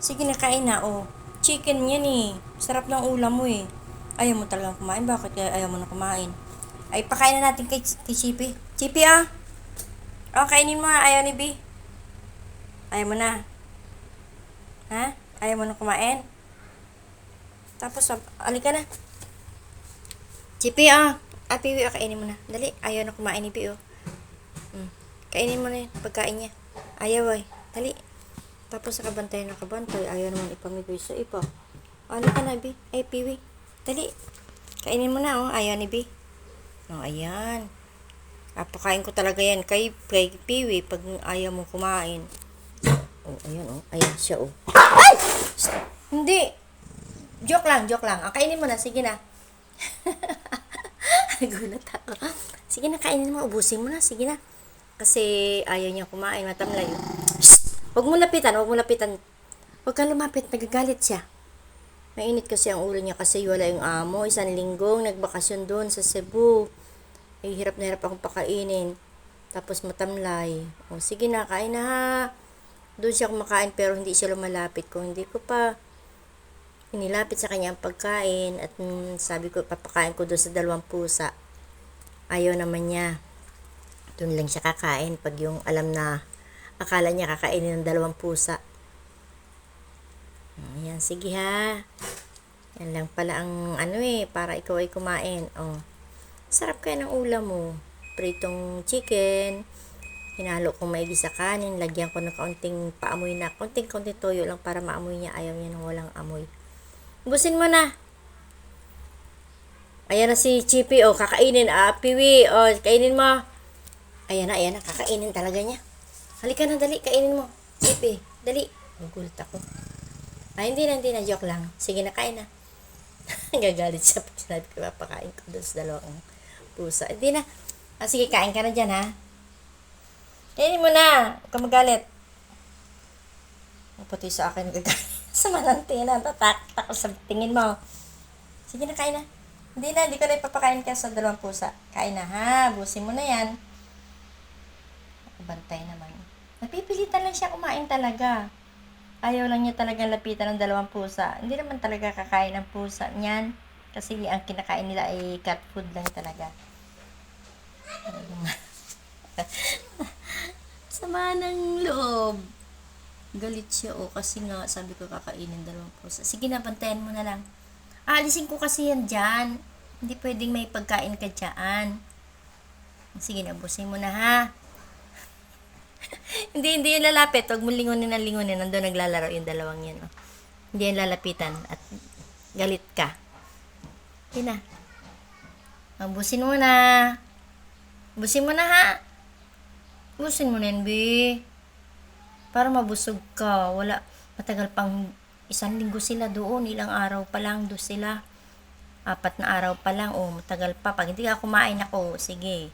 Sige na, kain na, oh. Chicken yan eh. Sarap ng ulam mo eh. Ayaw mo talagang kumain. Bakit kaya ayaw mo na kumain? Ay, pakain na natin kay Chippy. Chippy ah! Oh, kainin mo ah. Ayaw ni B. Ayaw mo na. Ha? Ayaw mo na kumain? Tapos, alika na. Chippy ah! Ah, Piwi, kainin mo na. Dali, ayaw na kumain ni B oh. Kainin mo na yung pagkain niya. Ayaw ay. Dali. Tapos nakabantay na kabantay. Ayaw naman ipamigay sa iba. Alika na, B. Ay, Piwi. Dali. Kainin mo na, oh. Ayaw ni B. Oh, ayan. Pakain ko talaga yan kay Piwi pag ayaw mo kumain. Oh, ayan, oh. Ayan siya, oh. Ay! Hindi. Joke lang, joke lang. Kainin mo na. Sige na. Nagulat ako. Sige na, kainin mo. Ubusin mo na. Sige na. Kasi ayaw niya kumain. Matamlay. Huwag mo lapitan. Huwag mo lapitan. Huwag kang lumapit. Nagagalit siya. Mainit kasi ang ulo niya kasi wala yung amo. 1 linggong nagbakasyon doon sa Cebu. Ay, hirap na hirap akong pakainin. Tapos matamlay. O, sige na, kain na ha. Doon siya kumakain pero hindi siya lumalapit. Kung hindi ko pa inilapit sa kanya ang pagkain at sabi ko, papakain ko doon sa 2 pusa. Ayaw naman niya. Doon lang siya kakain pag yung alam na akala niya kakainin ng 2 pusa. Ayan, sige ha. Yan lang pala ang para ikaw ay kumain. Oh. Sarap kaya ng ulam mo. Pritong chicken. Hinalo kong maigi sa kanin. Lagyan ko ng kaunting paamoy na. Konting toyo lang para maamoy niya. Ayaw niya ng walang amoy. Ubusin mo na. Ayan na si Chippy. Oh, kakainin. Piwi. Oh, kainin mo. Ayan na. Kakainin talaga niya. Halika na, dali. Kainin mo. Chippy, dali. Nagulat ako. Hindi na. Joke lang. Sige na, kain na. Gagalit siya pag sinabi ko, papakain ko doon sa 2 pusa. Hindi na. Sige, kain ka na dyan, ha? Kainin mo na. Huwag ka magalit. Pati sa akin, gagalit. Sa malantina. Tatak sa tingin mo. Sige na, kain na. Hindi ko na ipapakain ka sa 2 pusa. Kain na, ha? Busin mo na yan. Bantay naman. Napipilitan lang siya kumain talaga. Ayaw lang niya talaga lapitan ng 2 pusa. Hindi naman talaga kakain ng pusa niyan. Kasi ang kinakain nila ay cat food lang talaga. Sama ng loob. Galit siya kasi nga sabi ko kakainin 2 pusa. Sige na, bantayan mo na lang. Alisin ko kasi yan dyan. Hindi pwedeng may pagkain ka dyan. Sige na, busin mo na ha. hindi yung lalapit. Huwag mo lingunin. Nandun naglalaro yung 2 yan. Oh. Hindi yung lalapitan at galit ka. Hindi na. Busin mo na. Busin mo na ha. Busin mo na yan, B. Para mabusog ka. Matagal pang 1 linggo sila doon. Ilang araw pa lang doon sila. 4 na araw pa lang. Oh, matagal pa. Pag hindi ka kumain ako, sige.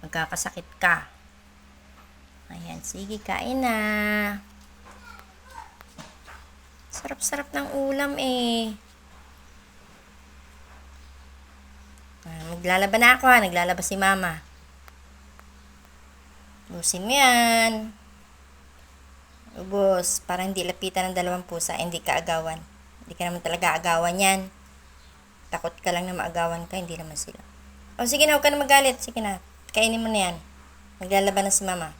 Magkakasakit ka. Ayan, sige, kain na. Sarap-sarap ng ulam eh. Maglalaban na ako ha. Naglalaba si mama. Ubusin mo yan. Ubus. Para hindi lapitan ng 2 pusa. Hindi ka agawan. Hindi ka naman talaga agawan yan. Takot ka lang na maagawan ka. Hindi naman sila. O sige na, huwag ka na magalit. Sige na. Kainin mo na yan. Maglalaban na si mama.